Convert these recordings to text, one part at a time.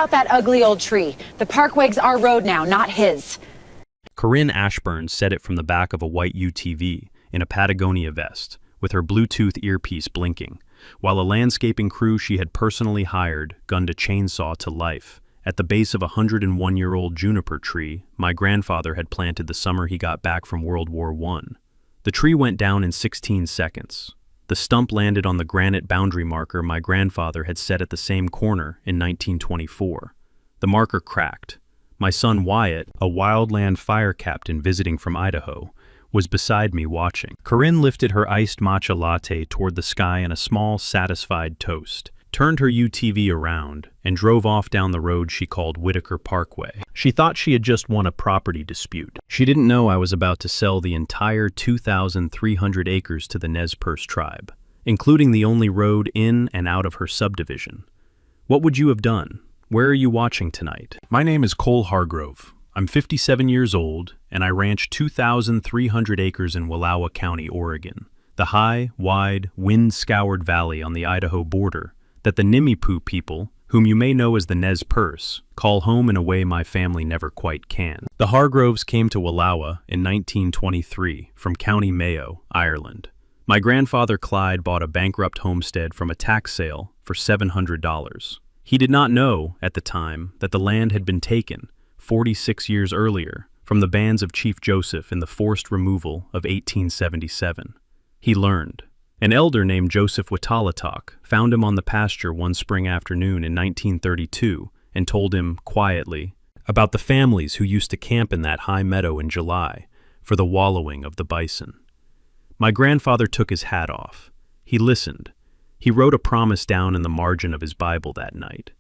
out that ugly old tree. The parkway's our road now, not his. Corinne Ashburn said it from the back of a white UTV in a Patagonia vest, with her Bluetooth earpiece blinking, while a landscaping crew she had personally hired gunned a chainsaw to life at the base of a 101-year-old juniper tree my grandfather had planted the summer he got back from World War I. The tree went down in 16 seconds. The stump landed on the granite boundary marker my grandfather had set at the same corner in 1924. The marker cracked. My son Wyatt, a wildland fire captain visiting from Idaho, was beside me watching. Corinne lifted her iced matcha latte toward the sky in a small, satisfied toast, turned her UTV around, and drove off down the road she called Whitaker Parkway. She thought she had just won a property dispute. She didn't know I was about to sell the entire 2,300 acres to the Nez Perce tribe, including the only road in and out of her subdivision. What would you have done? Where are you watching tonight? My name is Cole Hargrove. I'm 57 years old, and I ranch 2,300 acres in Wallowa County, Oregon, the high, wide, wind-scoured valley on the Idaho border that the Nimiipuu people, whom you may know as the Nez Perce, call home in a way my family never quite can. The Hargroves came to Wallowa in 1923 from County Mayo, Ireland. My grandfather Clyde bought a bankrupt homestead from a tax sale for $700. He did not know, at the time, that the land had been taken 46 years earlier from the bands of Chief Joseph in the forced removal of 1877. He learned. An elder named Joseph Watalatok found him on the pasture one spring afternoon in 1932 and told him, quietly, about the families who used to camp in that high meadow in July for the wallowing of the bison. My grandfather took his hat off. He listened. He wrote a promise down in the margin of his Bible that night.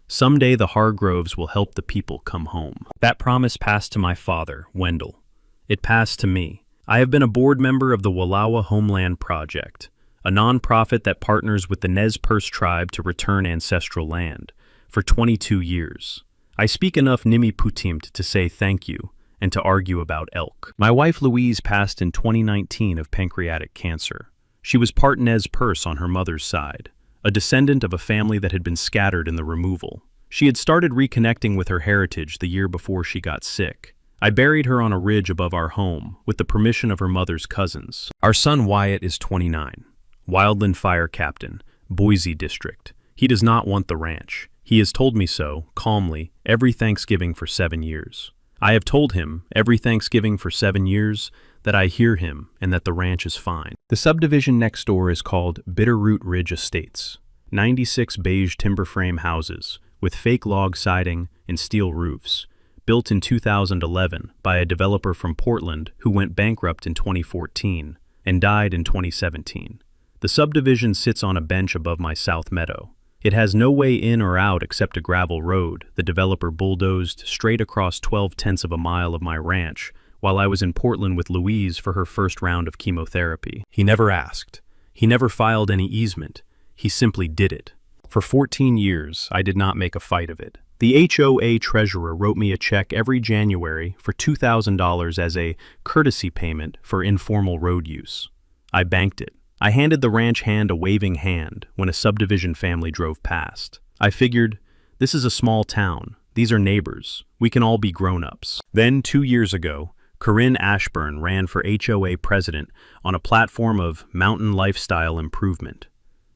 Someday the Hargroves will help the people come home. That promise passed to my father, Wendell. It passed to me. I have been a board member of the Wallowa Homeland Project, a nonprofit that partners with the Nez Perce tribe to return ancestral land, for 22 years. I speak enough Nimiiputiimt to say thank you and to argue about elk. My wife Louise passed in 2019 of pancreatic cancer. She was part Nez Perce on her mother's side, a descendant of a family that had been scattered in the removal. She had started reconnecting with her heritage the year before she got sick. I buried her on a ridge above our home, with the permission of her mother's cousins. Our son Wyatt is 29, wildland fire captain, Boise District. He does not want the ranch. He has told me so, calmly, every Thanksgiving for 7 years. I have told him, every Thanksgiving for 7 years, that I hear him and that the ranch is fine. The subdivision next door is called Bitterroot Ridge Estates. 96 beige timber frame houses, with fake log siding and steel roofs, built in 2011 by a developer from Portland who went bankrupt in 2014 and died in 2017. The subdivision sits on a bench above my south meadow. It has no way in or out except a gravel road the developer bulldozed straight across 12/10 of a mile of my ranch while I was in Portland with Louise for her first round of chemotherapy. He never asked. He never filed any easement. He simply did it. For 14 years, I did not make a fight of it. The HOA treasurer wrote me a check every January for $2,000 as a courtesy payment for informal road use. I banked it. I handed the ranch hand a waving hand when a subdivision family drove past. I figured, this is a small town. These are neighbors. We can all be grown-ups. Then, 2 years ago, Corinne Ashburn ran for HOA president on a platform of mountain lifestyle improvement.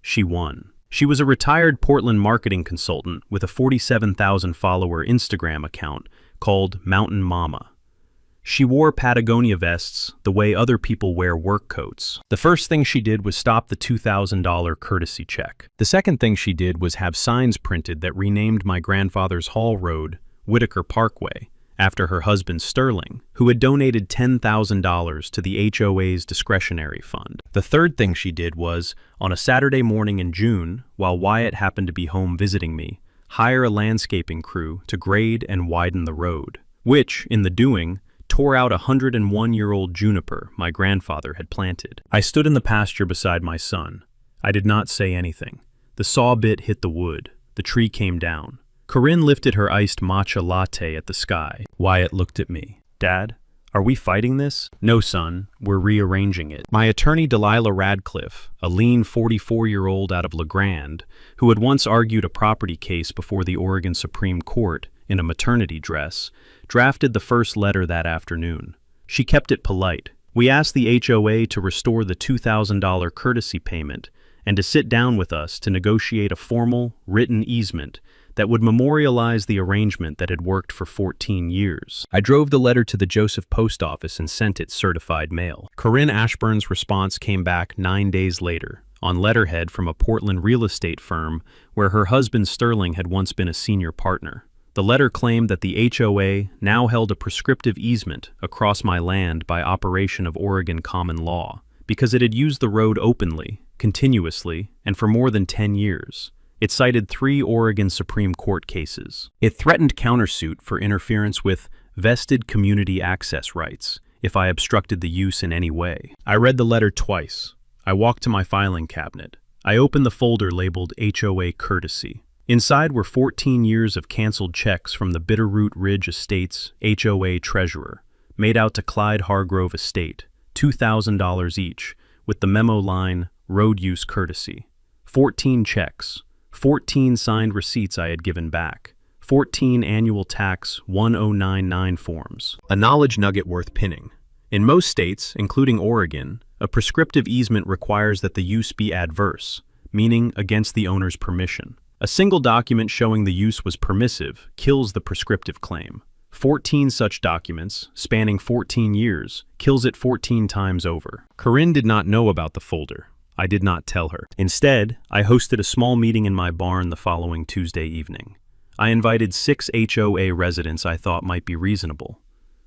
She won. She was a retired Portland marketing consultant with a 47,000-follower Instagram account called Mountain Mama. She wore Patagonia vests the way other people wear work coats. The first thing she did was stop the $2,000 courtesy check. The second thing she did was have signs printed that renamed my grandfather's Hall Road Whitaker Parkway, after her husband Sterling, who had donated $10,000 to the HOA's discretionary fund. The third thing she did was, on a Saturday morning in June, while Wyatt happened to be home visiting me, hire a landscaping crew to grade and widen the road, which, in the doing, tore out a 101-year-old juniper my grandfather had planted. I stood in the pasture beside my son. I did not say anything. The saw bit hit the wood. The tree came down. Corinne lifted her iced matcha latte at the sky. Wyatt looked at me. Dad, Are we fighting this? No, son, we're rearranging it. My attorney Delilah Radcliffe, a lean 44-year-old out of LeGrand, who had once argued a property case before the Oregon Supreme Court in a maternity dress, drafted the first letter that afternoon. She kept it polite. We asked the HOA to restore the $2,000 courtesy payment and to sit down with us to negotiate a formal, written easement that would memorialize the arrangement that had worked for 14 years. I drove the letter to the Joseph post office and sent it certified mail. Corinne Ashburn's response came back 9 days later, on letterhead from a Portland real estate firm where her husband Sterling had once been a senior partner. The letter claimed that the HOA now held a prescriptive easement across my land by operation of Oregon common law, because it had used the road openly, continuously, and for more than 10 years. It cited 3 Oregon Supreme Court cases. It threatened countersuit for interference with vested community access rights if I obstructed the use in any way. I read the letter twice. I walked to my filing cabinet. I opened the folder labeled HOA Courtesy. Inside were 14 years of canceled checks from the Bitterroot Ridge Estates HOA treasurer, made out to Clyde Hargrove Estate, $2,000 each, with the memo line, road use courtesy. 14 checks, 14 signed receipts I had given back, 14 annual tax 1099 forms. A knowledge nugget worth pinning. In most states, including Oregon, a prescriptive easement requires that the use be adverse, meaning against the owner's permission. A single document showing the use was permissive kills the prescriptive claim. 14 such documents, spanning 14 years, kills it 14 times over. Corinne did not know about the folder. I did not tell her. Instead, I hosted a small meeting in my barn the following Tuesday evening. I invited 6 HOA residents I thought might be reasonable.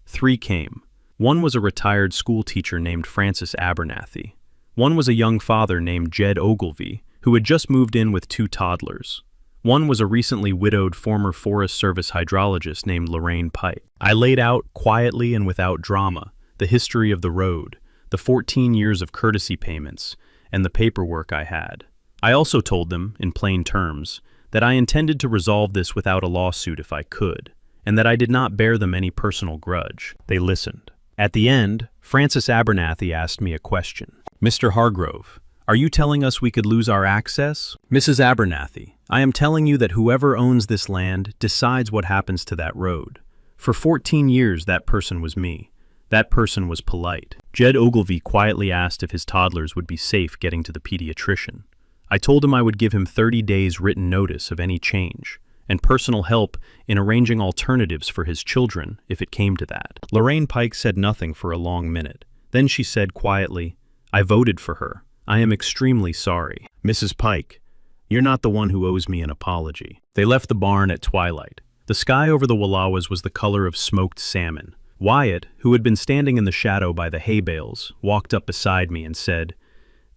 3 came. One was a retired school teacher named Francis Abernathy. One was a young father named Jed Ogilvie, who had just moved in with 2 toddlers. One was a recently widowed former Forest Service hydrologist named Lorraine Pike. I laid out, quietly and without drama, the history of the road, the 14 years of courtesy payments, and the paperwork I had. I also told them, in plain terms, that I intended to resolve this without a lawsuit if I could, and that I did not bear them any personal grudge. They listened. At the end, Francis Abernathy asked me a question. "Mr. Hargrove, are you telling us we could lose our access?" "Mrs. Abernathy, I am telling you that whoever owns this land decides what happens to that road. For 14 years, that person was me. That person was polite." Jed Ogilvie quietly asked if his toddlers would be safe getting to the pediatrician. I told him I would give him 30 days written notice of any change, and personal help in arranging alternatives for his children if it came to that. Lorraine Pike said nothing for a long minute. Then she said quietly, "I voted for her. I am extremely sorry." "Mrs. Pike, you're not the one who owes me an apology." They left the barn at twilight. The sky over the Wallowas was the color of smoked salmon. Wyatt, who had been standing in the shadow by the hay bales, walked up beside me and said,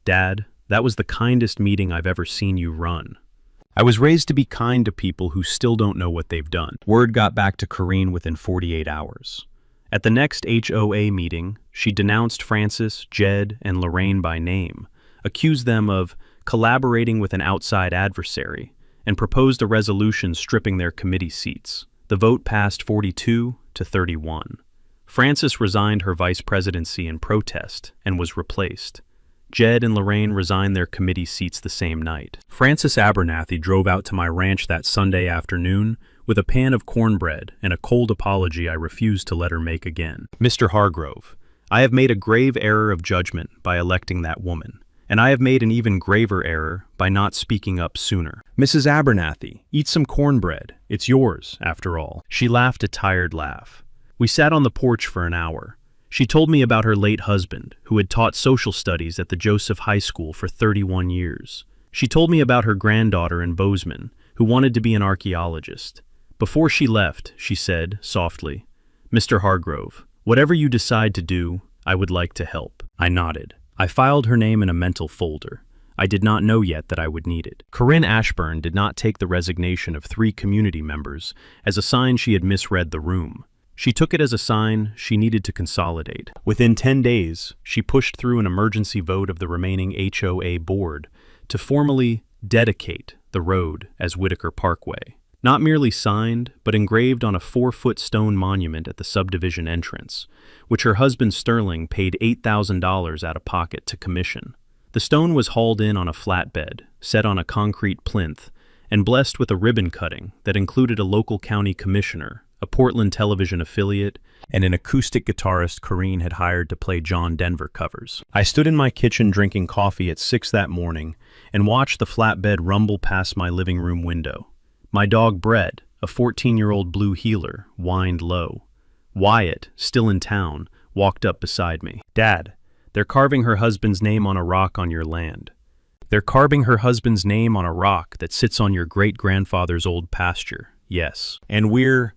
"Dad, that was the kindest meeting I've ever seen you run." I was raised to be kind to people who still don't know what they've done. Word got back to Corinne within 48 hours. At the next HOA meeting, she denounced Francis, Jed, and Lorraine by name, accused them of collaborating with an outside adversary, and proposed a resolution stripping their committee seats. The vote passed 42 to 31. Francis resigned her vice presidency in protest and was replaced. Jed and Lorraine resigned their committee seats the same night. Francis Abernathy drove out to my ranch that Sunday afternoon with a pan of cornbread and a cold apology I refused to let her make again. "Mr. Hargrove, I have made a grave error of judgment by electing that woman, and I have made an even graver error by not speaking up sooner. Mrs. Abernathy, eat some cornbread. It's yours, after all." She laughed a tired laugh. We sat on the porch for an hour. She told me about her late husband, who had taught social studies at the Joseph High School for 31 years. She told me about her granddaughter in Bozeman, who wanted to be an archaeologist. Before she left, she said, softly, "Mr. Hargrove, whatever you decide to do, I would like to help." I nodded. I filed her name in a mental folder. I did not know yet that I would need it. Corinne Ashburn did not take the resignation of 3 community members as a sign she had misread the room. She took it as a sign she needed to consolidate. Within 10 days, she pushed through an emergency vote of the remaining HOA board to formally dedicate the road as Whitaker Parkway. Not merely signed, but engraved on a 4-foot stone monument at the subdivision entrance, which her husband Sterling paid $8,000 out of pocket to commission. The stone was hauled in on a flatbed, set on a concrete plinth, and blessed with a ribbon cutting that included a local county commissioner, a Portland television affiliate, and an acoustic guitarist Corinne had hired to play John Denver covers. I stood in my kitchen drinking coffee at 6 that morning and watched the flatbed rumble past my living room window. My dog Bread, a 14-year-old blue heeler, whined low. Wyatt, still in town, walked up beside me. "Dad, they're carving her husband's name on a rock on your land. They're carving her husband's name on a rock that sits on your great-grandfather's old pasture, yes. And we're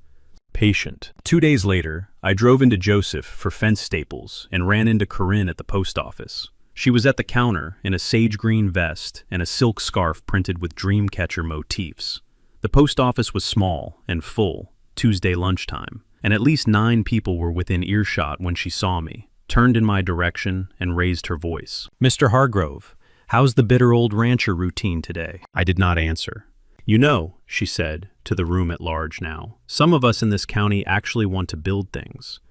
patient." 2 days later, I drove into Joseph for fence staples and ran into Corinne at the post office. She was at the counter in a sage green vest and a silk scarf printed with dreamcatcher motifs. The post office was small and full, Tuesday lunchtime, and at least 9 people were within earshot when she saw me, turned in my direction, and raised her voice. "Mr. Hargrove, how's the bitter old rancher routine today?" I did not answer. "You know," she said, to the room at large now, "some of us in this county actually want to build things.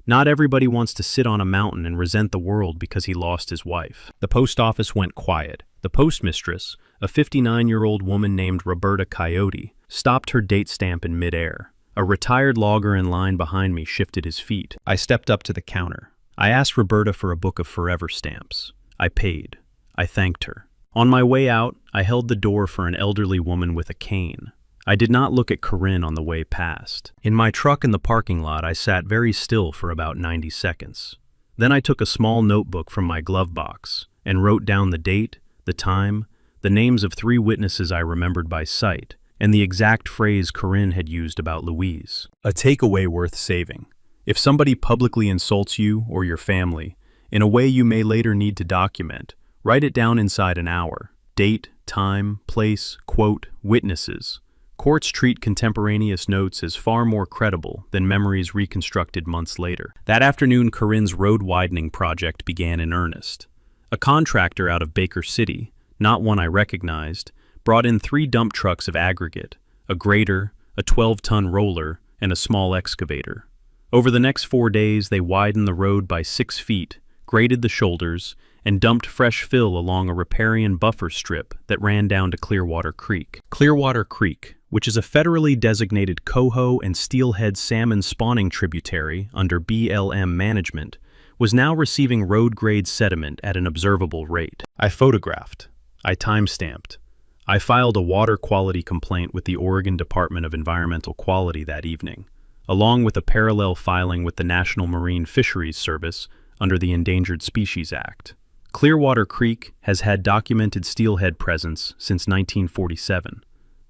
Not everybody wants to sit on a mountain and resent the world because he lost his wife." The post office went quiet. The postmistress, a 59-year-old woman named Roberta Coyote, stopped her date stamp in midair. A retired logger in line behind me shifted his feet. I stepped up to the counter. I asked Roberta for a book of forever stamps. I paid. I thanked her. On my way out, I held the door for an elderly woman with a cane. I did not look at Corinne on the way past. In my truck in the parking lot, I sat very still for about 90 seconds. Then I took a small notebook from my glove box and wrote down the date, the time, the names of 3 witnesses I remembered by sight, and the exact phrase Corinne had used about Louise. A takeaway worth saving. If somebody publicly insults you or your family, in a way you may later need to document, write it down inside an hour. Date, time, place, quote, witnesses. Courts treat contemporaneous notes as far more credible than memories reconstructed months later. That afternoon, Corinne's road widening project began in earnest. A contractor out of Baker City, not one I recognized, brought in 3 dump trucks of aggregate, a grader, a 12-ton roller, and a small excavator. Over the next 4 days, they widened the road by 6 feet, graded the shoulders, and dumped fresh fill along a riparian buffer strip that ran down to Clearwater Creek. Clearwater Creek, which is a federally designated coho and steelhead salmon spawning tributary under BLM management, was now receiving road-grade sediment at an observable rate. I photographed. I time-stamped. I filed a water quality complaint with the Oregon Department of Environmental Quality that evening, along with a parallel filing with the National Marine Fisheries Service under the Endangered Species Act. Clearwater Creek has had documented steelhead presence since 1947.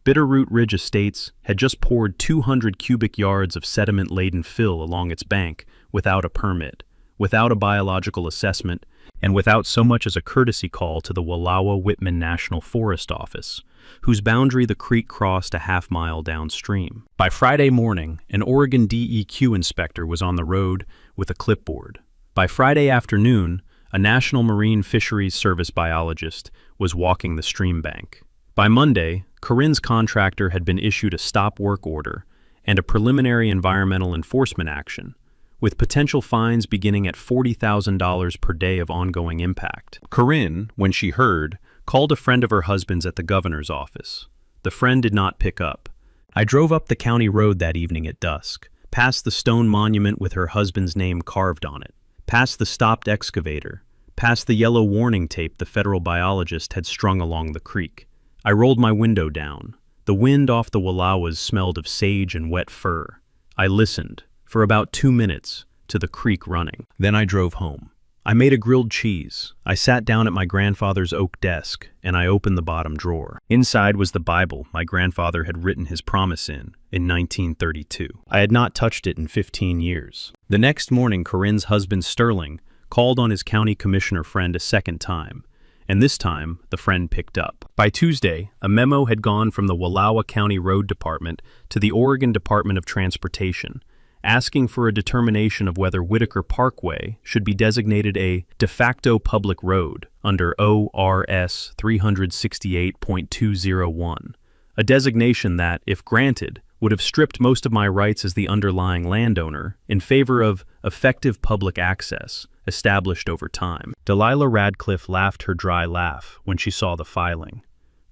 Bitterroot Ridge Estates had just poured 200 cubic yards of sediment-laden fill along its bank without a permit, without a biological assessment, and without so much as a courtesy call to the Wallowa-Whitman National Forest Office, whose boundary the creek crossed a half-mile downstream. By Friday morning, an Oregon DEQ inspector was on the road with a clipboard. By Friday afternoon, a National Marine Fisheries Service biologist was walking the stream bank. By Monday, Corinne's contractor had been issued a stop work order and a preliminary environmental enforcement action, with potential fines beginning at $40,000 per day of ongoing impact. Corinne, when she heard, called a friend of her husband's at the governor's office. The friend did not pick up. I drove up the county road that evening at dusk, past the stone monument with her husband's name carved on it, past the stopped excavator, past the yellow warning tape the federal biologist had strung along the creek. I rolled my window down. The wind off the Wallowas smelled of sage and wet fir. I listened, for about 2 minutes, to the creek running. Then I drove home. I made a grilled cheese. I sat down at my grandfather's oak desk, and I opened the bottom drawer. Inside was the Bible my grandfather had written his promise in 1932. I had not touched it in 15 years. The next morning, Corinne's husband Sterling called on his county commissioner friend a second time, and this time the friend picked up. By Tuesday, a memo had gone from the Wallowa County Road Department to the Oregon Department of Transportation, asking for a determination of whether Whitaker Parkway should be designated a de facto public road under ORS 368.201, a designation that, if granted, would have stripped most of my rights as the underlying landowner in favor of effective public access established over time. Delilah Radcliffe laughed her dry laugh when she saw the filing.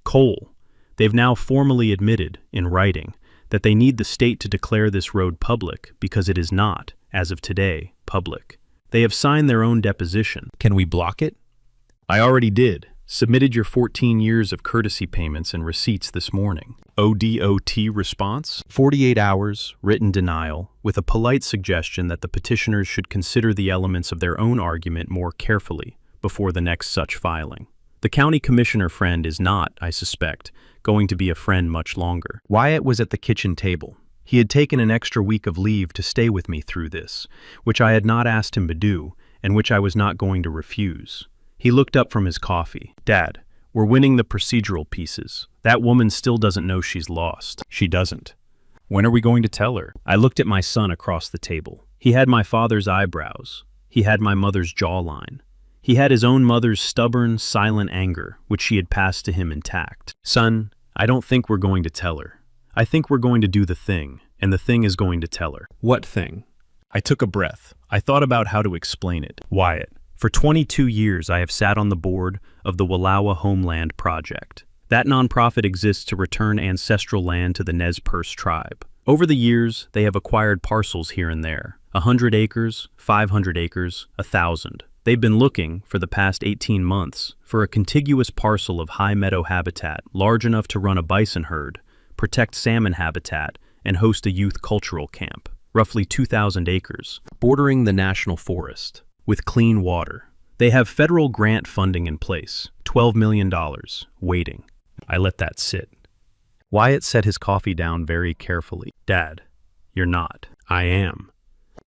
Cole, they've now formally admitted, in writing, that they need the state to declare this road public because it is not, as of today, public. They have signed their own deposition. Can we block it? I already did. Submitted your 14 years of courtesy payments and receipts this morning. ODOT response? 48 hours, written denial, with a polite suggestion that the petitioners should consider the elements of their own argument more carefully before the next such filing. The county commissioner friend is not, I suspect, going to be a friend much longer. Wyatt was at the kitchen table. He had taken an extra week of leave to stay with me through this, which I had not asked him to do, and which I was not going to refuse. He looked up from his coffee. Dad, we're winning the procedural pieces. That woman still doesn't know she's lost. She doesn't. When are we going to tell her? I looked at my son across the table. He had my father's eyebrows. He had my mother's jawline. He had his own mother's stubborn, silent anger, which she had passed to him intact. Son, I don't think we're going to tell her. I think we're going to do the thing, and the thing is going to tell her. What thing? I took a breath. I thought about how to explain it. Wyatt, for 22 years I have sat on the board of the Wallowa Homeland Project. That nonprofit exists to return ancestral land to the Nez Perce tribe. Over the years, they have acquired parcels here and there. 100 acres, 500 acres, 1,000. They've been looking, for the past 18 months, for a contiguous parcel of high meadow habitat large enough to run a bison herd, protect salmon habitat, and host a youth cultural camp. Roughly 2,000 acres, bordering the national forest, with clean water. They have federal grant funding in place, $12 million, waiting. I let that sit. Wyatt set his coffee down very carefully. Dad, you're not. I am.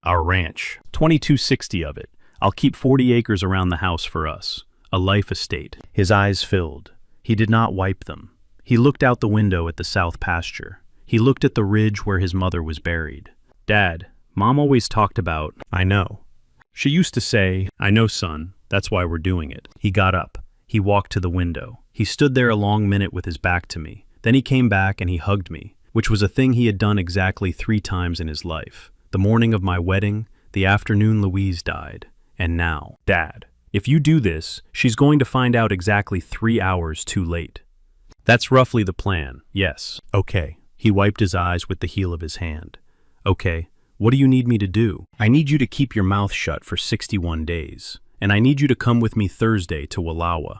Our ranch, 2260 of it. I'll keep 40 acres around the house for us. A life estate. His eyes filled. He did not wipe them. He looked out the window at the south pasture. He looked at the ridge where his mother was buried. Dad, Mom always talked about, I know. She used to say, I know, son, that's why we're doing it. He got up. He walked to the window. He stood there a long minute with his back to me. Then he came back and he hugged me, which was a thing he had done exactly 3 times in his life. The morning of my wedding, the afternoon Louise died, and now. Dad, if you do this, she's going to find out exactly 3 hours too late. That's roughly the plan, yes. Okay. He wiped his eyes with the heel of his hand. Okay, what do you need me to do? I need you to keep your mouth shut for 61 days, and I need you to come with me Thursday to Wallowa.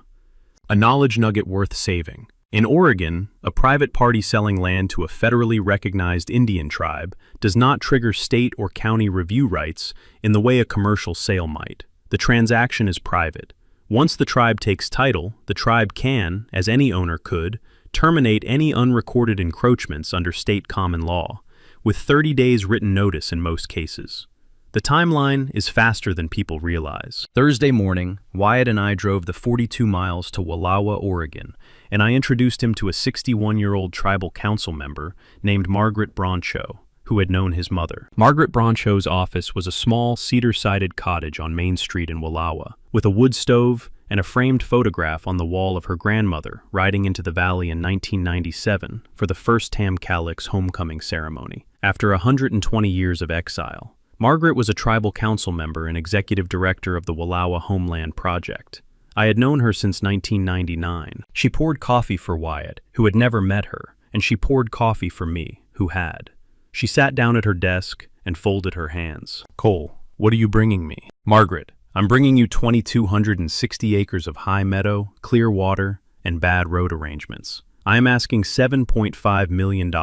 A knowledge nugget worth saving. In Oregon, a private party selling land to a federally recognized Indian tribe does not trigger state or county review rights in the way a commercial sale might. The transaction is private. Once the tribe takes title, the tribe can, as any owner could, terminate any unrecorded encroachments under state common law, with 30 days written notice in most cases. The timeline is faster than people realize. Thursday morning, Wyatt and I drove the 42 miles to Wallowa, Oregon, and I introduced him to a 61-year-old tribal council member named Margaret Broncho, who had known his mother. Margaret Broncho's office was a small, cedar-sided cottage on Main Street in Wallowa, with a wood stove and a framed photograph on the wall of her grandmother riding into the valley in 1997 for the first Tamcalix homecoming ceremony. After 120 years of exile, Margaret was a tribal council member and executive director of the Wallowa Homeland Project. I had known her since 1999. She poured coffee for Wyatt, who had never met her, and she poured coffee for me, who had. She sat down at her desk and folded her hands. Cole, what are you bringing me? Margaret, I'm bringing you 2,260 acres of high meadow, clear water, and bad road arrangements. I am asking $7.5 million.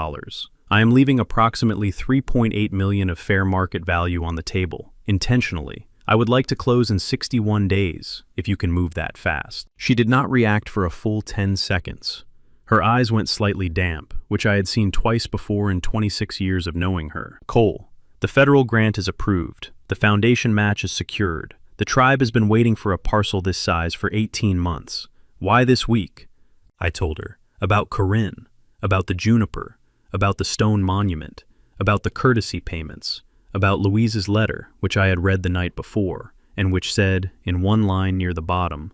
I am leaving approximately $3.8 million of fair market value on the table, intentionally. I would like to close in 61 days, if you can move that fast. She did not react for a full 10 seconds. Her eyes went slightly damp, which I had seen twice before in 26 years of knowing her. Cole, the federal grant is approved. The foundation match is secured. The tribe has been waiting for a parcel this size for 18 months. Why this week? I told her. About Corinne, about the juniper, about the stone monument, about the courtesy payments, about Louise's letter, which I had read the night before, and which said, in one line near the bottom,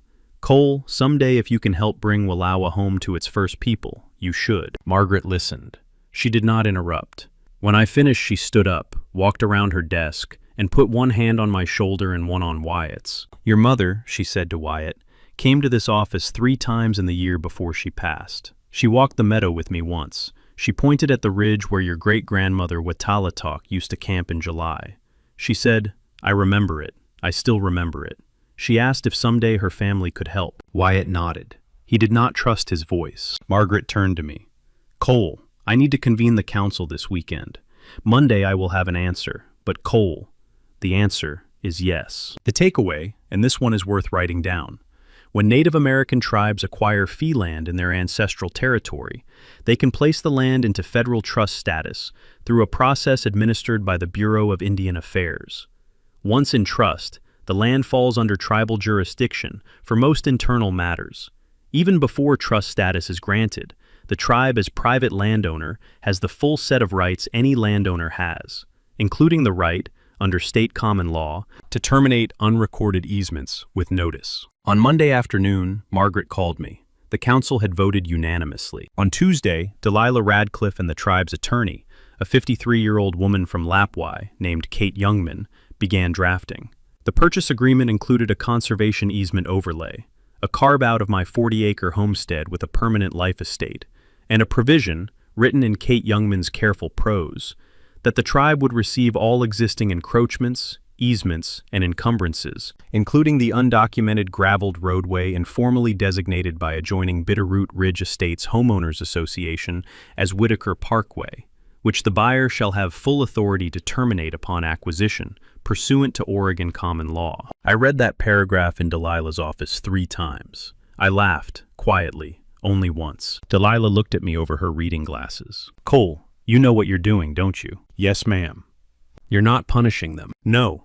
Cole, someday if you can help bring Wallowa home to its first people, you should. Margaret listened. She did not interrupt. When I finished, she stood up, walked around her desk, and put one hand on my shoulder and one on Wyatt's. Your mother, she said to Wyatt, came to this office 3 times in the year before she passed. She walked the meadow with me once. She pointed at the ridge where your great-grandmother Watalatok used to camp in July. She said, I remember it. I still remember it. She asked if someday her family could help. Wyatt nodded. He did not trust his voice. Margaret turned to me. Cole, I need to convene the council this weekend. Monday I will have an answer. But Cole, the answer is yes. The takeaway, and this one is worth writing down. When Native American tribes acquire fee land in their ancestral territory, they can place the land into federal trust status through a process administered by the Bureau of Indian Affairs. Once in trust, the land falls under tribal jurisdiction for most internal matters. Even before trust status is granted, the tribe as private landowner has the full set of rights any landowner has, including the right, under state common law, to terminate unrecorded easements with notice. On Monday afternoon, Margaret called me. The council had voted unanimously. On Tuesday, Delilah Radcliffe and the tribe's attorney, a 53-year-old woman from Lapwai named Kate Youngman, began drafting. The purchase agreement included a conservation easement overlay, a carve-out of my 40-acre homestead with a permanent life estate, and a provision, written in Kate Youngman's careful prose, that the tribe would receive all existing encroachments, easements, and encumbrances, including the undocumented graveled roadway informally designated by adjoining Bitterroot Ridge Estates Homeowners Association as Whitaker Parkway, which the buyer shall have full authority to terminate upon acquisition, pursuant to Oregon common law. I read that paragraph in Delilah's office 3 times. I laughed, quietly, only once. Delilah looked at me over her reading glasses. Cole, you know what you're doing, don't you? Yes, ma'am. You're not punishing them. No.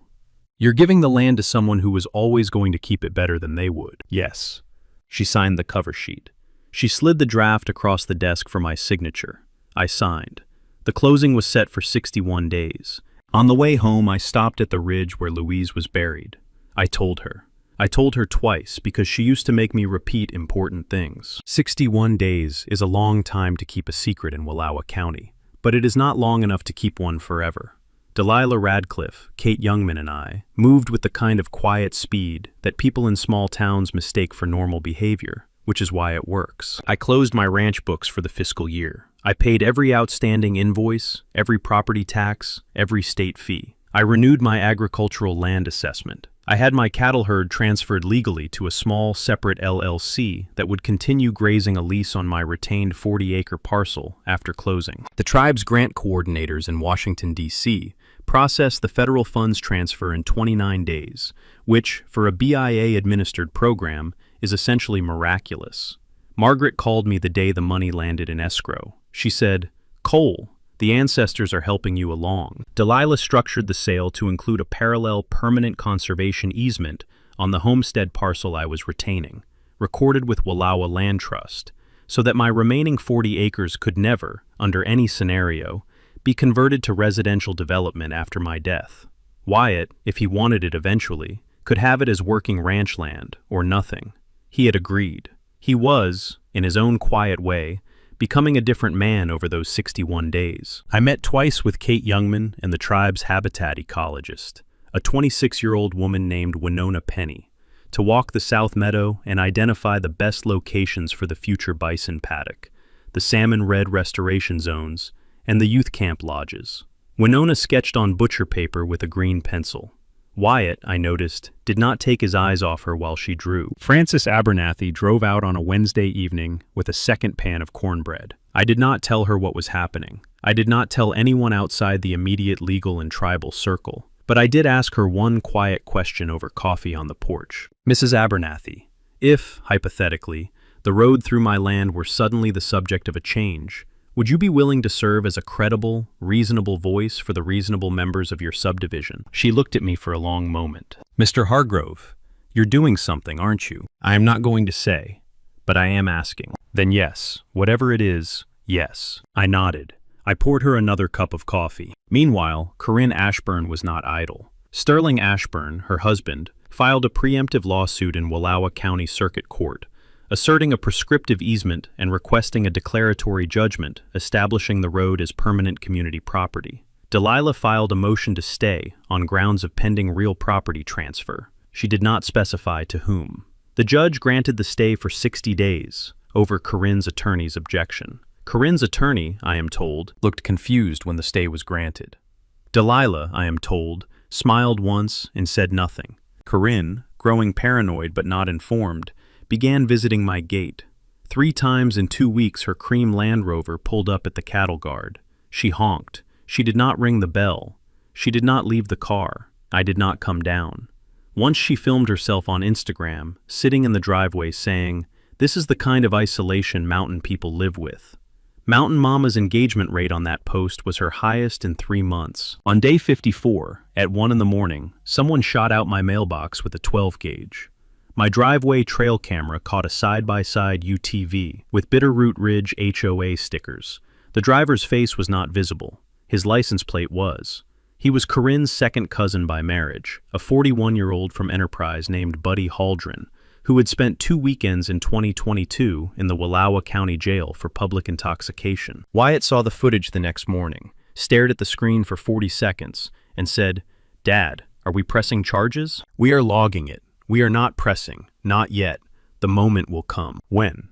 You're giving the land to someone who was always going to keep it better than they would. Yes. She signed the cover sheet. She slid the draft across the desk for my signature. I signed. The closing was set for 61 days. On the way home, I stopped at the ridge where Louise was buried. I told her. I told her twice because she used to make me repeat important things. 61 days is a long time to keep a secret in Wallowa County, but it is not long enough to keep one forever. Delilah Radcliffe, Kate Youngman, and I moved with the kind of quiet speed that people in small towns mistake for normal behavior, which is why it works. I closed my ranch books for the fiscal year. I paid every outstanding invoice, every property tax, every state fee. I renewed my agricultural land assessment. I had my cattle herd transferred legally to a small, separate LLC that would continue grazing a lease on my retained 40-acre parcel after closing. The tribe's grant coordinators in Washington, D.C., processed the federal funds transfer in 29 days, which, for a BIA-administered program, is essentially miraculous. Margaret called me the day the money landed in escrow. She said, Cole, the ancestors are helping you along. Delilah structured the sale to include a parallel permanent conservation easement on the homestead parcel I was retaining, recorded with Wallowa Land Trust, so that my remaining 40 acres could never, under any scenario, be converted to residential development after my death. Wyatt, if he wanted it eventually, could have it as working ranch land, or nothing. He had agreed. He was, in his own quiet way, becoming a different man over those 61 days. I met twice with Kate Youngman and the tribe's habitat ecologist, a 26-year-old woman named Winona Penny, to walk the South Meadow and identify the best locations for the future bison paddock, the salmon red restoration zones, and the youth camp lodges. Winona sketched on butcher paper with a green pencil. Wyatt, I noticed, did not take his eyes off her while she drew. Frances Abernathy drove out on a Wednesday evening with a second pan of cornbread. I did not tell her what was happening. I did not tell anyone outside the immediate legal and tribal circle. But I did ask her one quiet question over coffee on the porch. Mrs. Abernathy, if, hypothetically, the road through my land were suddenly the subject of a change, would you be willing to serve as a credible, reasonable voice for the reasonable members of your subdivision? She looked at me for a long moment. Mr. Hargrove, you're doing something, aren't you? I am not going to say, but I am asking. Then yes, whatever it is, yes. I nodded. I poured her another cup of coffee. Meanwhile, Corinne Ashburn was not idle. Sterling Ashburn, her husband, filed a preemptive lawsuit in Wallowa County Circuit Court, asserting a prescriptive easement and requesting a declaratory judgment establishing the road as permanent community property. Delilah filed a motion to stay on grounds of pending real property transfer. She did not specify to whom. The judge granted the stay for 60 days, over Corinne's attorney's objection. Corinne's attorney, I am told, looked confused when the stay was granted. Delilah, I am told, smiled once and said nothing. Corinne, growing paranoid but not informed, began visiting my gate. 3 times in 2 weeks her cream Land Rover pulled up at the cattle guard. She honked. She did not ring the bell. She did not leave the car. I did not come down. Once she filmed herself on Instagram, sitting in the driveway saying, "This is the kind of isolation mountain people live with." Mountain Mama's engagement rate on that post was her highest in 3 months. On day 54, at 1 in the morning, someone shot out my mailbox with a 12 gauge. My driveway trail camera caught a side-by-side UTV with Bitterroot Ridge HOA stickers. The driver's face was not visible. His license plate was. He was Corinne's second cousin by marriage, a 41-year-old from Enterprise named Buddy Haldren, who had spent 2 weekends in 2022 in the Wallowa County Jail for public intoxication. Wyatt saw the footage the next morning, stared at the screen for 40 seconds, and said, "Dad, are we pressing charges?" "We are logging it. We are not pressing. Not yet. The moment will come." "When?"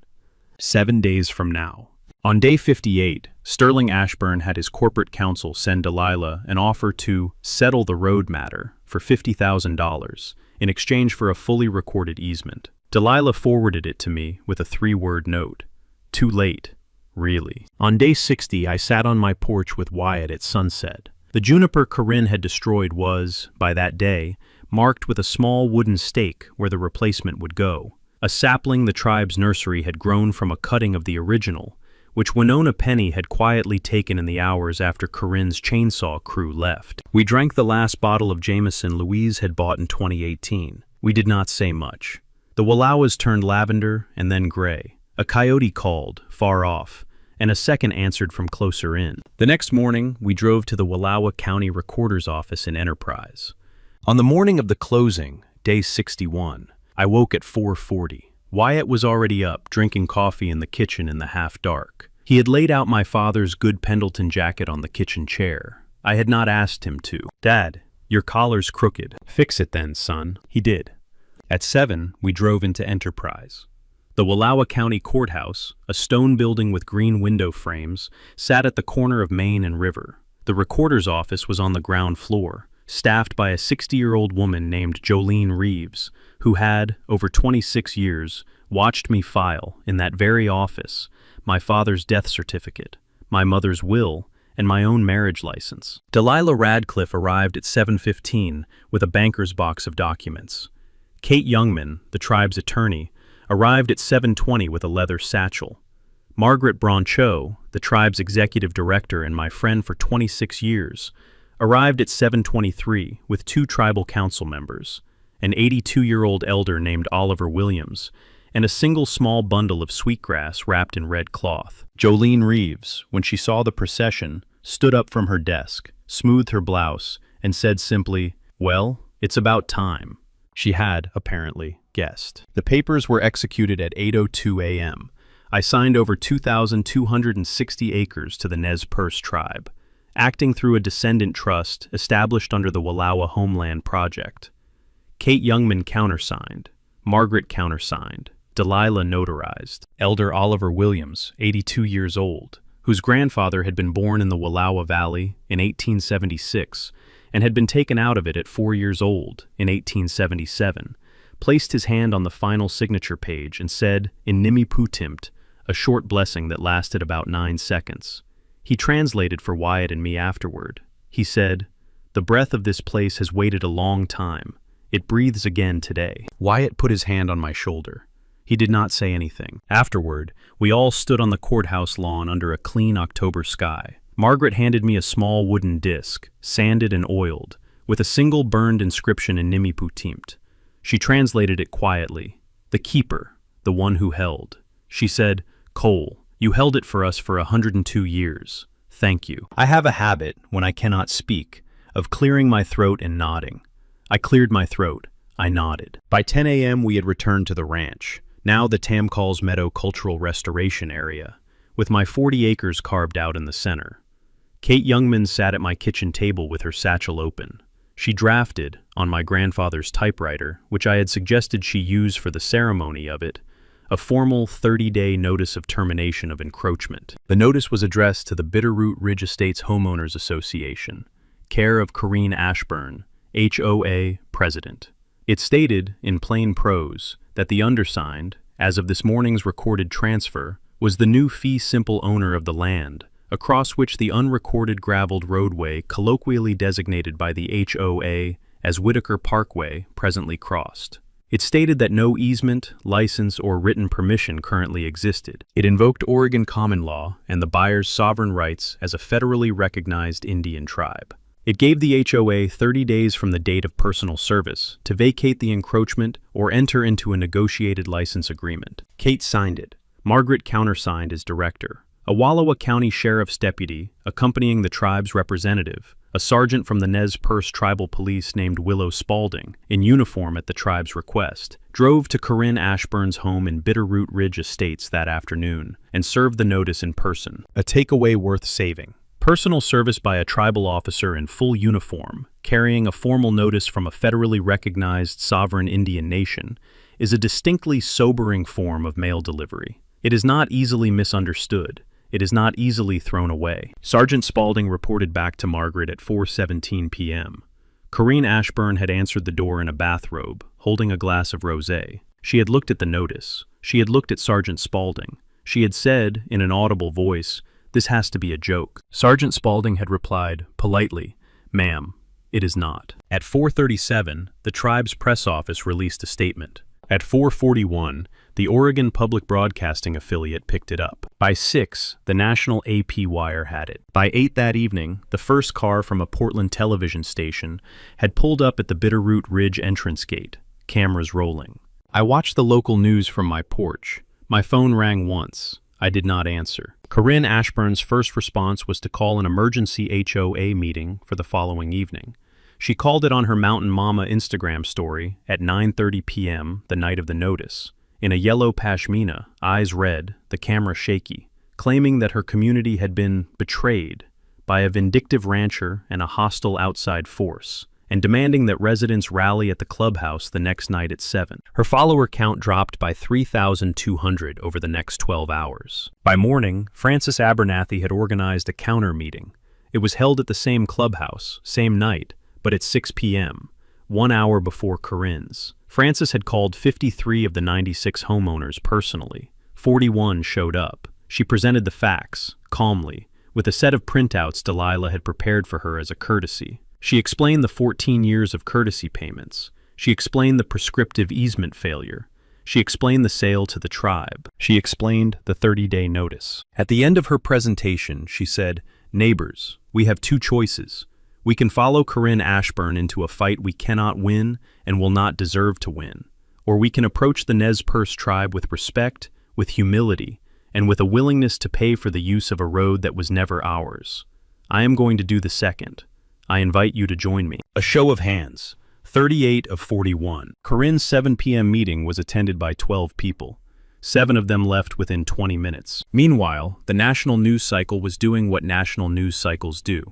7 days from now. On day 58, Sterling Ashburn had his corporate counsel send Delilah an offer to settle the road matter for $50,000 in exchange for a fully recorded easement. Delilah forwarded it to me with a 3-word note. Too late. Really. On day 60, I sat on my porch with Wyatt at sunset. The juniper Corinne had destroyed was, by that day, marked with a small wooden stake where the replacement would go. A sapling the tribe's nursery had grown from a cutting of the original, which Winona Penny had quietly taken in the hours after Corinne's chainsaw crew left. We drank the last bottle of Jameson Louise had bought in 2018. We did not say much. The Wallowas turned lavender and then gray. A coyote called, far off, and a second answered from closer in. The next morning, we drove to the Wallowa County Recorder's office in Enterprise. On the morning of the closing, day 61, I woke at 4:40. Wyatt was already up, drinking coffee in the kitchen in the half-dark. He had laid out my father's good Pendleton jacket on the kitchen chair. I had not asked him to. "Dad, your collar's crooked." "Fix it then, son." He did. At 7, we drove into Enterprise. The Wallowa County Courthouse, a stone building with green window frames, sat at the corner of Main and River. The recorder's office was on the ground floor, staffed by a 60-year-old woman named Jolene Reeves, who had, over 26 years, watched me file, in that very office, my father's death certificate, my mother's will, and my own marriage license. Delilah Radcliffe arrived at 7:15 with a banker's box of documents. Kate Youngman, the tribe's attorney, arrived at 7:20 with a leather satchel. Margaret Broncho, the tribe's executive director and my friend for 26 years, arrived at 7:23 with 2 tribal council members, an 82-year-old elder named Oliver Williams, and a single small bundle of sweetgrass wrapped in red cloth. Jolene Reeves, when she saw the procession, stood up from her desk, smoothed her blouse, and said simply, "Well, it's about time." She had, apparently, guessed. The papers were executed at 8:02 a.m. I signed over 2,260 acres to the Nez Perce tribe, acting through a descendant trust established under the Wallowa Homeland Project. Kate Youngman countersigned, Margaret countersigned, Delilah notarized. Elder Oliver Williams, 82 years old, whose grandfather had been born in the Wallowa Valley in 1876 and had been taken out of it at 4 years old in 1877, placed his hand on the final signature page and said, in Nimi Putimt, a short blessing that lasted about 9 seconds. He translated for Wyatt and me afterward. He said, "The breath of this place has waited a long time. It breathes again today." Wyatt put his hand on my shoulder. He did not say anything. Afterward, we all stood on the courthouse lawn under a clean October sky. Margaret handed me a small wooden disc, sanded and oiled, with a single burned inscription in Nimi Putimt. She translated it quietly. "The keeper, the one who held." She said, "Cole, you held it for us for 102 years. Thank you." I have a habit, when I cannot speak, of clearing my throat and nodding. I cleared my throat. I nodded. By 10 a.m. we had returned to the ranch, now the Tamcalls Meadow Cultural Restoration Area, with my 40 acres carved out in the center. Kate Youngman sat at my kitchen table with her satchel open. She drafted, on my grandfather's typewriter, which I had suggested she use for the ceremony of it, a formal 30-day notice of termination of encroachment. The notice was addressed to the Bitterroot Ridge Estates Homeowners Association, care of Corinne Ashburn, HOA President. It stated, in plain prose, that the undersigned, as of this morning's recorded transfer, was the new fee simple owner of the land, across which the unrecorded graveled roadway colloquially designated by the HOA as Whitaker Parkway presently crossed. It stated that no easement, license, or written permission currently existed. It invoked Oregon common law and the buyer's sovereign rights as a federally recognized Indian tribe. It gave the HOA 30 days from the date of personal service to vacate the encroachment or enter into a negotiated license agreement. Kate signed it. Margaret countersigned as director. A Wallowa County Sheriff's deputy, accompanying the tribe's representative, a sergeant from the Nez Perce Tribal Police named Willow Spaulding, in uniform at the tribe's request, drove to Corinne Ashburn's home in Bitterroot Ridge Estates that afternoon and served the notice in person. A takeaway worth saving. Personal service by a tribal officer in full uniform, carrying a formal notice from a federally recognized sovereign Indian nation, is a distinctly sobering form of mail delivery. It is not easily misunderstood. It is not easily thrown away. Sergeant Spaulding reported back to Margaret at 4:17 p.m. Corinne Ashburn had answered the door in a bathrobe, holding a glass of rosé. She had looked at the notice. She had looked at Sergeant Spaulding. She had said, in an audible voice, "This has to be a joke." Sergeant Spaulding had replied, politely, "Ma'am, it is not." At 4:37, the tribe's press office released a statement. At 4:41, the Oregon Public Broadcasting Affiliate picked it up. By 6, the national AP wire had it. By 8 that evening, the first car from a Portland television station had pulled up at the Bitterroot Ridge entrance gate, cameras rolling. I watched the local news from my porch. My phone rang once. I did not answer. Corinne Ashburn's first response was to call an emergency HOA meeting for the following evening. She called it on her Mountain Mama Instagram story at 9:30 p.m. the night of the notice, in a yellow pashmina, eyes red, the camera shaky, claiming that her community had been betrayed by a vindictive rancher and a hostile outside force, and demanding that residents rally at the clubhouse the next night at 7. Her follower count dropped by 3,200 over the next 12 hours. By morning, Francis Abernathy had organized a counter meeting. It was held at the same clubhouse, same night, but at 6 p.m., 1 hour before Corinne's. Francis had called 53 of the 96 homeowners personally. 41 showed up. She presented the facts, calmly, with a set of printouts Delilah had prepared for her as a courtesy. She explained the 14 years of courtesy payments. She explained the prescriptive easement failure. She explained the sale to the tribe. She explained the 30-day notice. At the end of her presentation, she said, "Neighbors, we have two choices. We can follow Corinne Ashburn into a fight we cannot win and will not deserve to win, or we can approach the Nez Perce tribe with respect, with humility, and with a willingness to pay for the use of a road that was never ours. I am going to do the second. I invite you to join me." A show of hands. 38 of 41. Corinne's 7 p.m. meeting was attended by 12 people. 7 of them left within 20 minutes. Meanwhile, the national news cycle was doing what national news cycles do.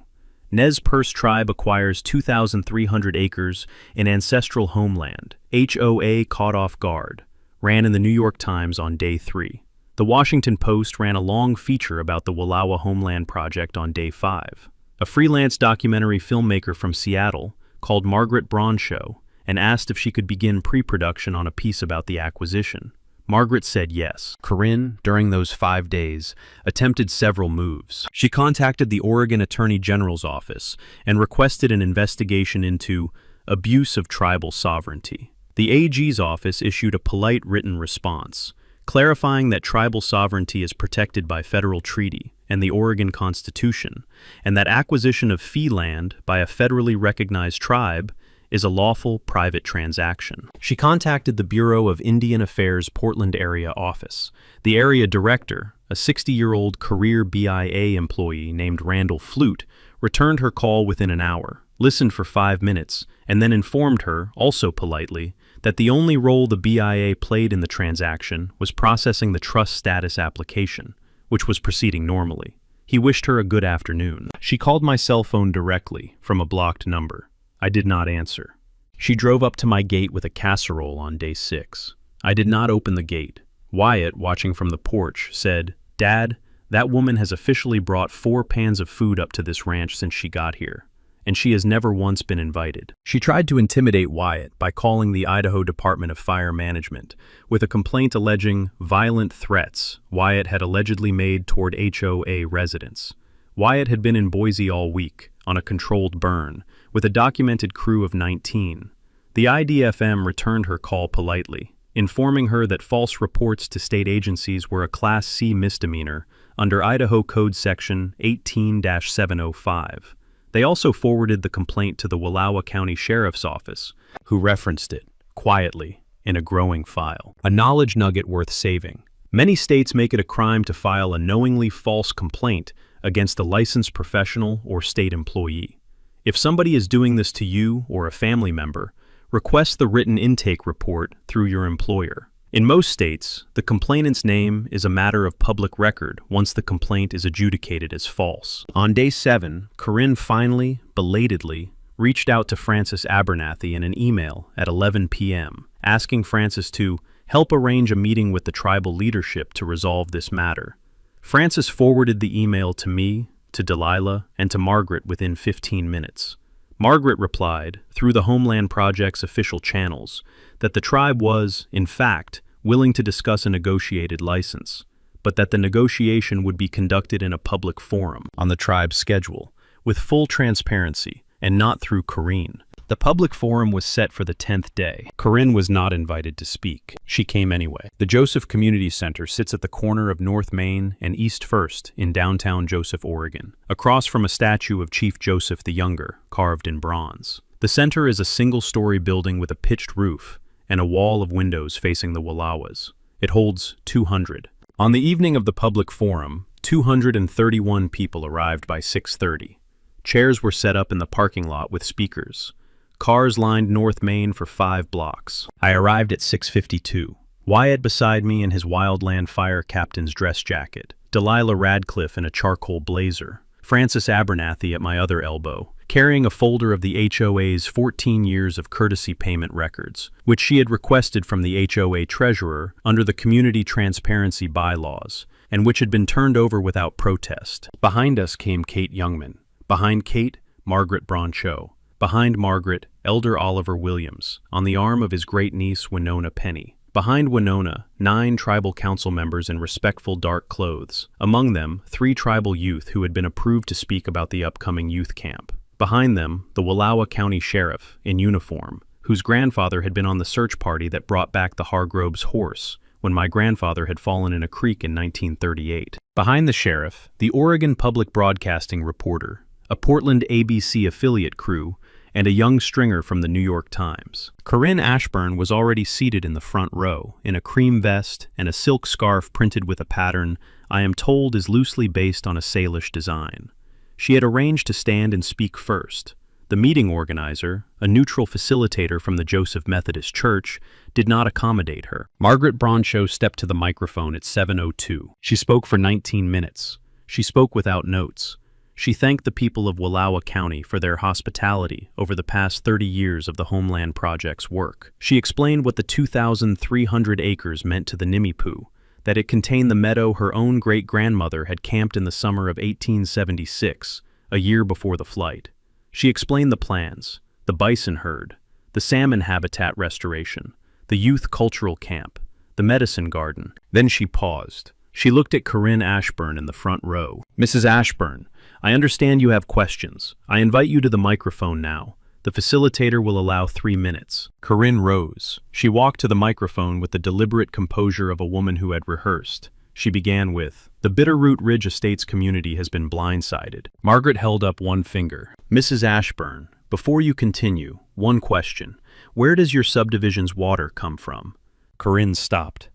Nez Perce tribe acquires 2,300 acres in ancestral homeland. HOA caught off guard. Ran in the New York Times on day 3. The Washington Post ran a long feature about the Wallowa Homeland Project on day 5. A freelance documentary filmmaker from Seattle called Margaret Bronshow and asked if she could begin pre-production on a piece about the acquisition. Margaret said yes. Corinne, during those 5 days, attempted several moves. She contacted the Oregon Attorney General's office and requested an investigation into abuse of tribal sovereignty. The AG's office issued a polite written response, clarifying that tribal sovereignty is protected by federal treaty and the Oregon Constitution, and that acquisition of fee land by a federally recognized tribe is a lawful private transaction. She contacted the Bureau of Indian Affairs Portland area office. The area director, a 60-year-old career BIA employee named Randall Flute, returned her call within an hour. listened for 5 minutes, and then informed her, also politely, that the only role the BIA played in the transaction was processing the trust status application, which was proceeding normally. He wished her a good afternoon. She called my cell phone directly from a blocked number. I did not answer. She drove up to my gate with a casserole on day 6. I did not open the gate. Wyatt, watching from the porch, said, "Dad, that woman has officially brought 4 pans of food up to this ranch since she got here, and she has never once been invited." She tried to intimidate Wyatt by calling the Idaho Department of Fire Management with a complaint alleging violent threats Wyatt had allegedly made toward HOA residents. Wyatt had been in Boise all week, on a controlled burn, with a documented crew of 19. The IDFM returned her call politely, informing her that false reports to state agencies were a Class C misdemeanor under Idaho Code Section 18-705. They also forwarded the complaint to the Wallowa County Sheriff's Office, who referenced it, quietly, in a growing file. A knowledge nugget worth saving. Many states make it a crime to file a knowingly false complaint against a licensed professional or state employee. If somebody is doing this to you or a family member, request the written intake report through your employer. In most states, the complainant's name is a matter of public record once the complaint is adjudicated as false. On day 7, Corinne finally, belatedly, reached out to Francis Abernathy in an email at 11 p.m., asking Francis to help arrange a meeting with the tribal leadership to resolve this matter. Francis forwarded the email to me, to Delilah, and to Margaret within 15 minutes. Margaret replied, through the Homeland Project's official channels, that the tribe was, in fact, willing to discuss a negotiated license, but that the negotiation would be conducted in a public forum on the tribe's schedule, with full transparency, and not through Corinne. The public forum was set for the 10th day. Corinne was not invited to speak. She came anyway. The Joseph Community Center sits at the corner of North Main and East First in downtown Joseph, Oregon, across from a statue of Chief Joseph the Younger, carved in bronze. The center is a single-story building with a pitched roof and a wall of windows facing the Wallowas. It holds 200. On the evening of the public forum, 231 people arrived by 6:30. Chairs were set up in the parking lot with speakers. Cars lined North Main for 5 blocks. I arrived at 6:52. Wyatt beside me in his Wildland Fire captain's dress jacket, Delilah Radcliffe in a charcoal blazer, Francis Abernathy at my other elbow, carrying a folder of the HOA's 14 years of courtesy payment records, which she had requested from the HOA treasurer under the community transparency bylaws, and which had been turned over without protest. Behind us came Kate Youngman. Behind Kate, Margaret Broncho. Behind Margaret, Elder Oliver Williams, on the arm of his great-niece Winona Penny. Behind Winona, 9 tribal council members in respectful dark clothes, among them 3 tribal youth who had been approved to speak about the upcoming youth camp. Behind them, the Wallowa County Sheriff, in uniform, whose grandfather had been on the search party that brought back the Hargroves horse when my grandfather had fallen in a creek in 1938. Behind the sheriff, the Oregon Public Broadcasting reporter, a Portland ABC affiliate crew, and a young stringer from the New York Times. Corinne Ashburn was already seated in the front row, in a cream vest and a silk scarf printed with a pattern I am told is loosely based on a Salish design. She had arranged to stand and speak first. The meeting organizer, a neutral facilitator from the Joseph Methodist Church, did not accommodate her. Margaret Broncho stepped to the microphone at 7:02. She spoke for 19 minutes. She spoke without notes. She thanked the people of Wallowa County for their hospitality over the past 30 years of the Homeland Project's work. She explained what the 2,300 acres meant to the Nimipu, that it contained the meadow her own great-grandmother had camped in the summer of 1876, a year before the flight. She explained the plans, the bison herd, the salmon habitat restoration, the youth cultural camp, the medicine garden. Then she paused. She looked at Corinne Ashburn in the front row. "Mrs. Ashburn, I understand you have questions. I invite you to the microphone now. The facilitator will allow 3 minutes." Corinne rose. She walked to the microphone with the deliberate composure of a woman who had rehearsed. She began with, "The Bitterroot Ridge Estates community has been blindsided." Margaret held up one finger. "Mrs. Ashburn, before you continue, one question. Where does your subdivision's water come from?" Corinne stopped.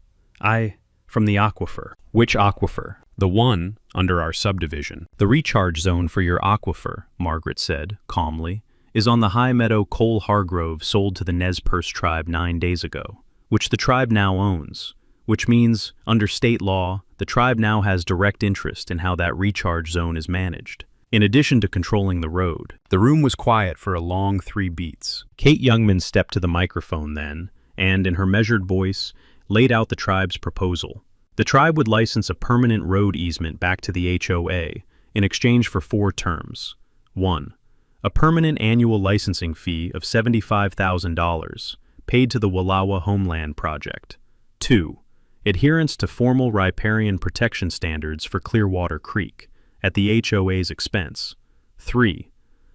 From the aquifer." "Which aquifer?" "The one under our subdivision." "The recharge zone for your aquifer," Margaret said, calmly, is on the high meadow Cole Hargrove sold to the Nez Perce tribe 9 days ago, which the tribe now owns, which means, under state law, the tribe now has direct interest in how that recharge zone is managed. In addition to controlling the road, the room was quiet for a long 3 beats. Kate Youngman stepped to the microphone then, and, in her measured voice, laid out the tribe's proposal. The tribe would license a permanent road easement back to the HOA in exchange for 4 terms. 1. A permanent annual licensing fee of $75,000, paid to the Wallowa Homeland Project. 2. Adherence to formal riparian protection standards for Clearwater Creek, at the HOA's expense. 3.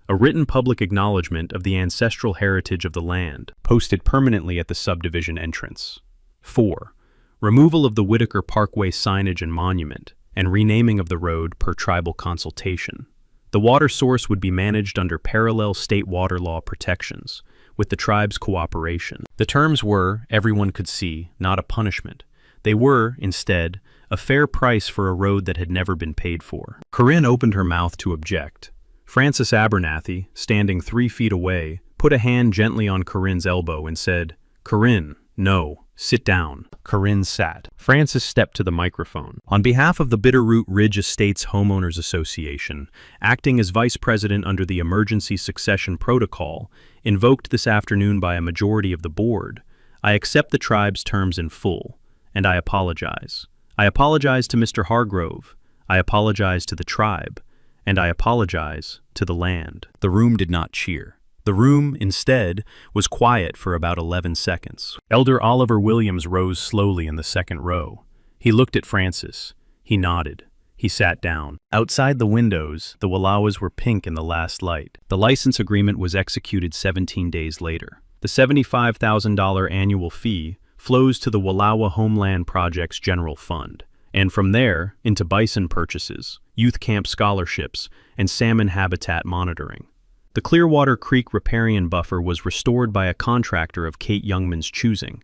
A written public acknowledgement of the ancestral heritage of the land, posted permanently at the subdivision entrance. 4. Removal of the Whitaker Parkway signage and monument, and renaming of the road per tribal consultation. The water source would be managed under parallel state water law protections, with the tribe's cooperation. The terms were, everyone could see, not a punishment. They were, instead, a fair price for a road that had never been paid for. Corinne opened her mouth to object. Francis Abernathy, standing 3 feet away, put a hand gently on Corinne's elbow and said, "Corinne, no, sit down." Corinne sat. Francis stepped to the microphone. On behalf of the Bitterroot Ridge Estates Homeowners Association, acting as vice president under the Emergency Succession Protocol, invoked this afternoon by a majority of the board, I accept the tribe's terms in full, and I apologize. I apologize to Mr. Hargrove, I apologize to the tribe, and I apologize to the land. The room did not cheer. The room, instead, was quiet for about 11 seconds. Elder Oliver Williams rose slowly in the second row. He looked at Francis. He nodded. He sat down. Outside the windows, the Wallowas were pink in the last light. The license agreement was executed 17 days later. The $75,000 annual fee flows to the Wallowa Homeland Project's general fund, and from there into bison purchases, youth camp scholarships, and salmon habitat monitoring. The Clearwater Creek riparian buffer was restored by a contractor of Kate Youngman's choosing,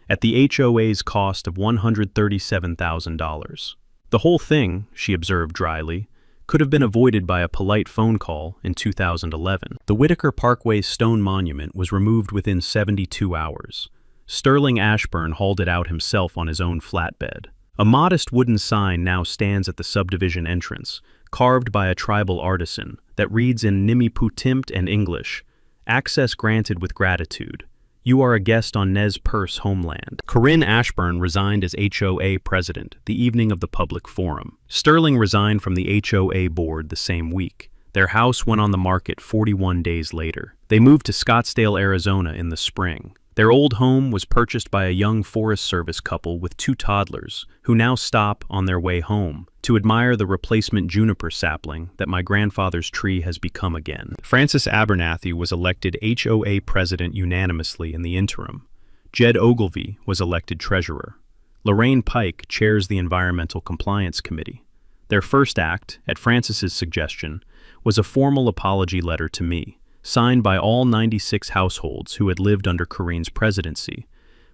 at the HOA's cost of $137,000. The whole thing, she observed dryly, could have been avoided by a polite phone call in 2011. The Whitaker Parkway stone monument was removed within 72 hours. Sterling Ashburn hauled it out himself on his own flatbed. A modest wooden sign now stands at the subdivision entrance, carved by a tribal artisan, that reads in Nimiputimpt and English, "Access granted with gratitude. You are a guest on Nez Perce homeland." Corinne Ashburn resigned as HOA president the evening of the public forum. Sterling resigned from the HOA board the same week. Their house went on the market 41 days later. They moved to Scottsdale, Arizona in the spring. Their old home was purchased by a young Forest Service couple with 2 toddlers, who now stop on their way home to admire the replacement juniper sapling that my grandfather's tree has become again. Francis Abernathy was elected HOA president unanimously in the interim. Jed Ogilvie was elected treasurer. Lorraine Pike chairs the Environmental Compliance Committee. Their first act, at Francis's suggestion, was a formal apology letter to me, signed by all 96 households who had lived under Corinne's presidency,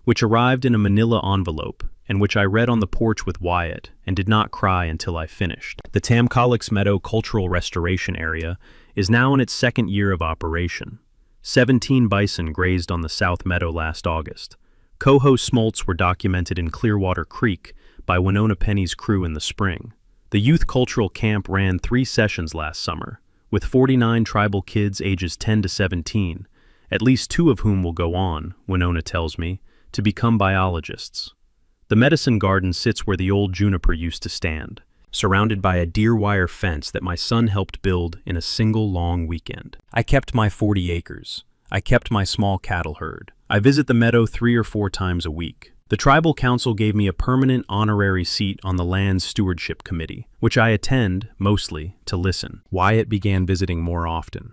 which arrived in a manila envelope and which I read on the porch with Wyatt and did not cry until I finished. The Tamcalix Meadow Cultural Restoration Area is now in its 2nd year of operation. 17 bison grazed on the South Meadow last August. Coho smolts were documented in Clearwater Creek by Winona Penny's crew in the spring. The youth cultural camp ran 3 sessions last summer, with 49 tribal kids ages 10 to 17, at least 2 of whom will go on, Winona tells me, to become biologists. The medicine garden sits where the old juniper used to stand, surrounded by a deer wire fence that my son helped build in a single long weekend. I kept my 40 acres. I kept my small cattle herd. I visit the meadow 3 or 4 times a week. The tribal council gave me a permanent honorary seat on the Land Stewardship Committee, which I attend, mostly, to listen. Wyatt began visiting more often.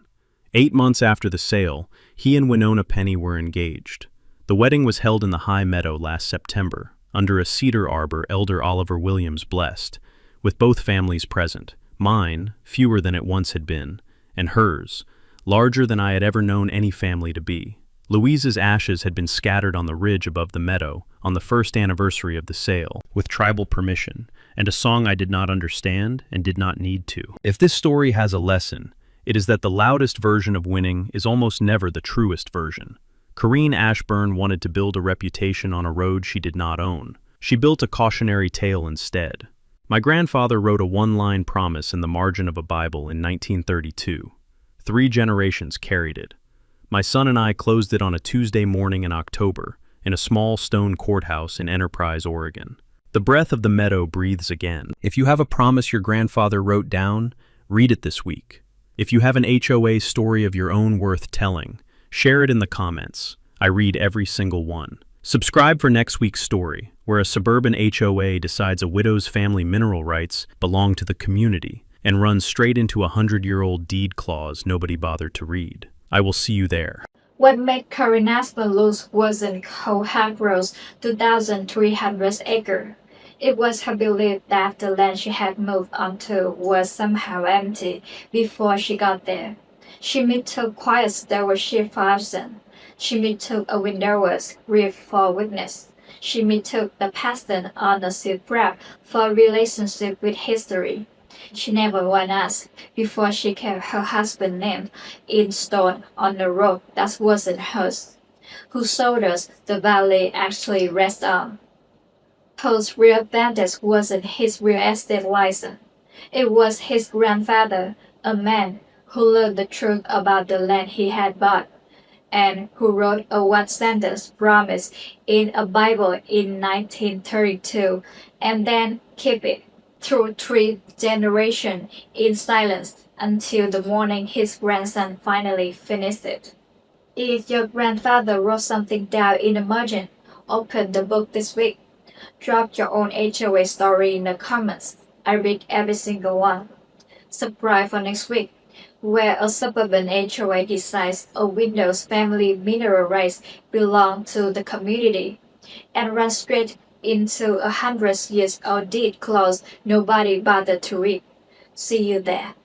8 months after the sale, he and Winona Penny were engaged. The wedding was held in the High Meadow last September, under a cedar arbor Elder Oliver Williams blessed, with both families present, mine, fewer than it once had been, and hers, larger than I had ever known any family to be. Louise's ashes had been scattered on the ridge above the meadow on the 1st anniversary of the sale, with tribal permission, and a song I did not understand and did not need to. If this story has a lesson, It is that the loudest version of winning is almost never the truest version. Corrine Ashburn wanted to build a reputation on a road she did not own. She built a cautionary tale instead. My grandfather wrote a one-line promise in the margin of a Bible in 1932. 3 generations carried it. My son and I closed it on a Tuesday morning in October, in a small stone courthouse in Enterprise, Oregon. The breath of the meadow breathes again. If you have a promise your grandfather wrote down, read it this week. If you have an HOA story of your own worth telling, share it in the comments. I read every single one. Subscribe for next week's story, where a suburban HOA decides a widow's family mineral rights belong to the community and runs straight into a 100-year-old deed clause nobody bothered to read. I will see you there. What made Karen Aspen lose wasn't Cohagro's 2,300 acre. It was her belief that the land she had moved onto was somehow empty before she got there. She mistook quiet stewardship for absence. She mistook a windowless grief for weakness. She mistook the past on a silk wrap for a relationship with history. She never once asked before she kept her husband's name in stone on a road that wasn't hers. Whose shoulders the valley actually rests on. Whose real advantage wasn't his real estate license. It was his grandfather, a man who learned the truth about the land he had bought, and who wrote a one-sentence promise in a Bible in 1932 and then kept it through 3 generations in silence until the morning his grandson finally finished it. If your grandfather wrote something down in the margin, open the book this week. Drop your own HOA story in the comments. I read every single one. Subscribe for next week, where a suburban HOA decides a widow's family mineral rights belong to the community, and run straight into a 100-year-old deed clause nobody bothered to read. See you there.